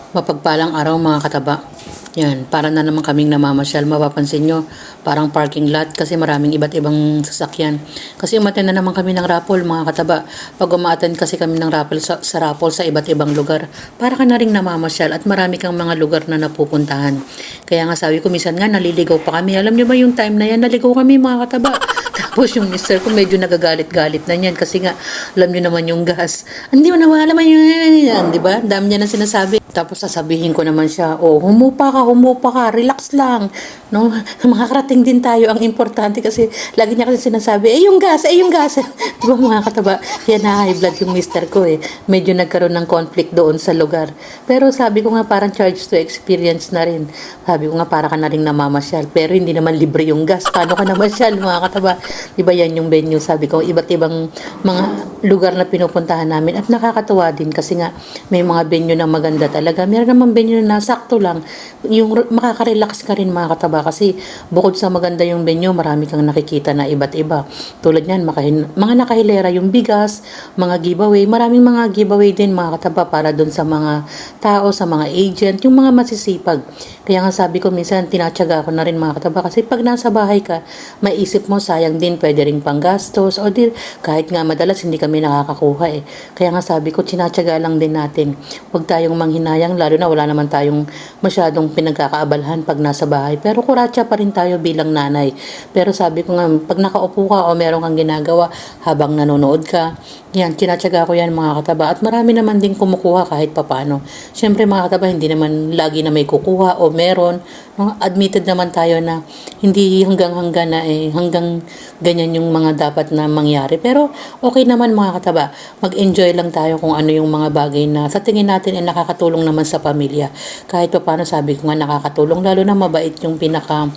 Mapagpalang araw mga kataba. Yan, para na naman kaming namamasyal. Mapapansin nyo, parang parking lot kasi maraming iba't ibang sasakyan. Kasi umaten na naman kami ng raffle mga kataba. Pag umaattend kasi kami ng raffle sa raffle sa iba't ibang lugar, para ka na rin namamasyal at marami kang mga lugar na napupuntahan. Kaya nga sabi ko, minsan nga naliligaw pa kami. Alam nyo ba yung time na yan, naligaw kami mga kataba. Tapos yung mister ko medyo nagagalit-galit na niyan kasi nga alam niyo naman yung gas. Hindi mo naman alam yan, di ba? Dami niya na sinasabi. Tapos sasabihin ko naman siya, oh, humupa ka, relax lang. No? Makakarating din tayo. Ang importante kasi lagi niya kasi sinasabi, yung gas. Di ba mga kataba? Yan na high blood yung mister ko eh. Medyo nagkaroon ng conflict doon sa lugar. Pero sabi ko nga parang charge to experience na rin. Sabi ko nga para ka na rin namamasyal. Pero hindi naman libre yung gas. Paano ka namasyal mga kataba? Di ba yan yung venue? Sabi ko, iba't ibang mga lugar na pinupuntahan namin. At nakakatuwa din kasi nga may mga venue na maganda talaga. Meron naman venue na sakto lang. Yung makaka-relax ka rin mga kataba kasi bukod sa maganda yung venue, marami kang nakikita na iba't iba. Tulad yan, mga nakahilera yung bigas, mga giveaway. Maraming mga giveaway din mga kataba para dun sa mga tao, sa mga agent, yung mga masisipag. Kaya nga sabi ko minsan, tinatsaga ko na rin mga kataba kasi pag nasa bahay ka, maisip mo sayang din, pwede rin panggastos o di, kahit nga madalas hindi kami nakakakuha eh. Kaya nga sabi ko, tinatsaga lang din natin. Huwag tayong manghinayang, lalo na wala naman tayong masyadong pinagkakaabalahan pag nasa bahay. Pero kuratsa pa rin tayo bilang nanay. Pero sabi ko nga, pag nakaupo ka o meron kang ginagawa habang nanonood ka, yan, tinatsaga ko yan mga kataba. At marami naman din kumukuha kahit papano. Siyempre mga kataba, hindi naman lagi na may kukuha o meron. No? Admitted naman tayo na hindi hanggang na hanggang ganyan yung mga dapat na mangyari. Pero okay naman mga kataba, mag-enjoy lang tayo kung ano yung mga bagay na sa tingin natin ay nakakatulong naman sa pamilya. Kahit pa paano sabi ko nga nakakatulong, lalo na mabait yung pinaka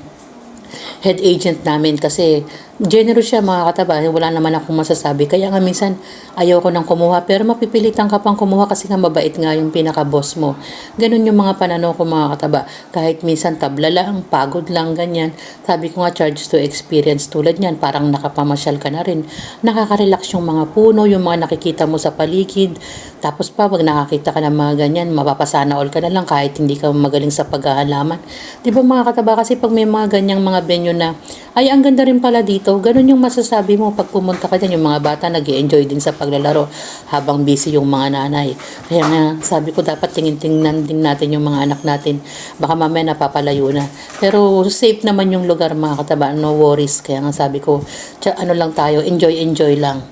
head agent namin kasi generous siya mga kataba, wala naman akong masasabi. Kaya nga minsan ayoko nang kumuha pero mapipilitan ka pang kumuha kasi nga mabait nga yung pinaka-boss mo. Ganun yung mga pananaw ko mga kataba. Kahit minsan tabla lang, pagod lang, ganyan. Sabi ko nga charge to experience tulad niyan, parang nakapamasyal ka na rin. Nakaka-relax yung mga puno, yung mga nakikita mo sa paligid. Tapos pa, pag nakakita ka ng mga ganyan, mapapasana all ka na lang kahit hindi ka magaling sa paghahalaman. Di ba mga kataba, kasi pag may mga ganyang mga venue na, ay ang ganda rin pala dito, ganun yung masasabi mo pag pumunta ka dyan, yung mga bata nag-i-enjoy din sa paglalaro habang busy yung mga nanay. Kaya nga, sabi ko dapat tingin-tingnan din natin yung mga anak natin. Baka mamaya napapalayo na. Pero safe naman yung lugar mga kataba, no worries. Kaya nga sabi ko, ano lang tayo, enjoy lang.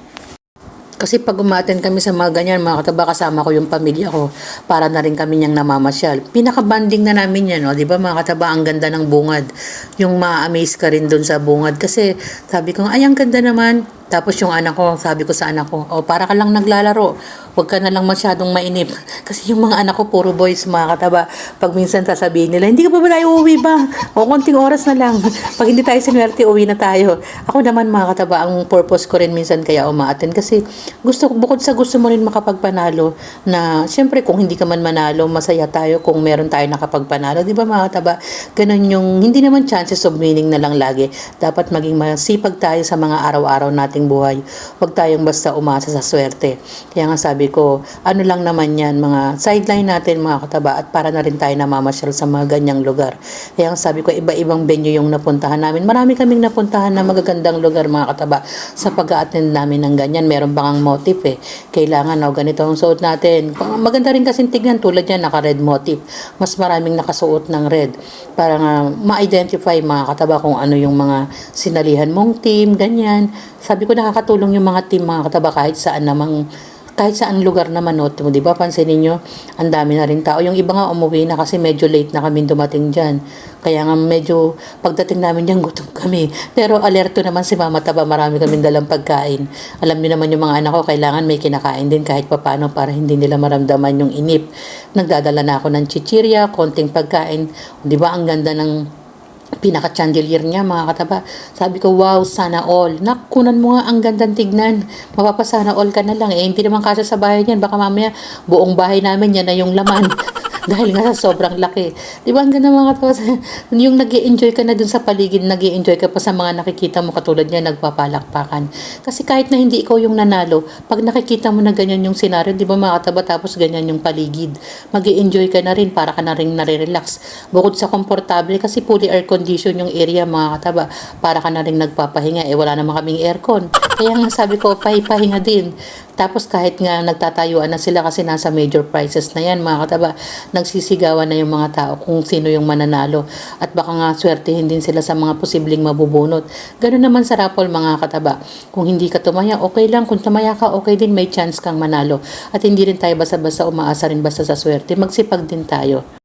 Kasi pag umaten kami sa mga ganyan, mga kataba, kasama ko yung pamilya ko, para na rin kami niyang namamasyal. Pinaka-banding na namin yan, no? Di ba mga kataba, ang ganda ng bungad. Yung ma-amaze ka rin dun sa bungad. Kasi sabi ko, ay ang ganda naman. Tapos yung anak ko, sabi ko sa anak ko, para ka lang naglalaro. Huwag ka na lang masyadong mainip. Kasi yung mga anak ko, puro boys, mga kataba. Pag minsan sasabihin nila, hindi ka ba tayo uuwi ba? O konting oras na lang. Pag hindi tayo sinuwerte, uwi na tayo. Ako naman mga kataba, ang purpose ko rin minsan kaya umaaten. Kasi bukod sa gusto mo rin makapagpanalo, na siyempre kung hindi ka man manalo, masaya tayo kung meron tayo nakapagpanalo. Di ba mga kataba? Ganun yung, hindi naman chances of winning na lang lagi. Dapat maging masipag tayo sa mga araw-araw nating buhay. Huwag tayong basta umasa sa swerte. Kaya nga sabi ko, ano lang naman yan, mga sideline natin mga kataba, at para na rin tayo namamasyal sa mga ganyang lugar. Kaya nga sabi ko, iba-ibang venue yung napuntahan namin. Marami kaming napuntahan na magagandang lugar mga kataba sa pag-a-attend namin ng ganyan. Meron bang motif eh. Kailangan ganito ang suot natin. Maganda rin kasi tignan tulad yan, naka-red motif. Mas maraming nakasuot ng red para nga ma-identify mga kataba kung ano yung mga sinalihan mong team, ganyan. Sabi ko nakakatulong yung mga team mga kataba kahit saan lugar naman, no? Di ba, pansinin nyo, ang dami na rin tao. Yung iba nga umuwi na kasi medyo late na kami dumating dyan. Kaya nga medyo pagdating namin dyan, gutom kami. Pero alerto naman si Mama Taba, marami kaming dalang pagkain. Alam niyo naman yung mga anak ko, kailangan may kinakain din kahit papano para hindi nila maramdaman yung inip. Nagdadala na ako ng chichirya, konting pagkain. Di ba, ang ganda ng pinaka-chandelier niya mga kataba. Sabi ko, wow, sana all. Nakunan mo nga, ang gandang tignan. Mapapasana all ka na lang. Hindi naman kasi sa bahay niyan. Baka mamaya buong bahay namin yan na yung laman. Dahil nga sa sobrang laki. Di ba ang ganda mga katawa? Yung nag enjoy ka na dun sa paligid, nag enjoy ka pa sa mga nakikita mo katulad niya, nagpapalakpakan. Kasi kahit na hindi ikaw yung nanalo, pag nakikita mo na ganyan yung senaryo, di ba mga kataba, tapos ganyan yung paligid, mag enjoy ka na rin, para ka na rin nare-relax. Bukod sa komportable, kasi fully air condition yung area mga kataba, para ka na rin nagpapahinga. Wala naman kaming aircon. Kaya nga sabi ko, pahinga din. Tapos kahit nga nagtatayuan na sila kasi nasa major prizes na yan mga kataba, nagsisigawan na yung mga tao kung sino yung mananalo. At baka nga swertihin din sila sa mga posibleng mabubunot. Ganun naman sa raffle mga kataba. Kung hindi ka tumaya, okay lang. Kung tumaya ka, okay din, may chance kang manalo. At hindi rin tayo basta-basta umaasa rin basta sa swerte. Magsipag din tayo.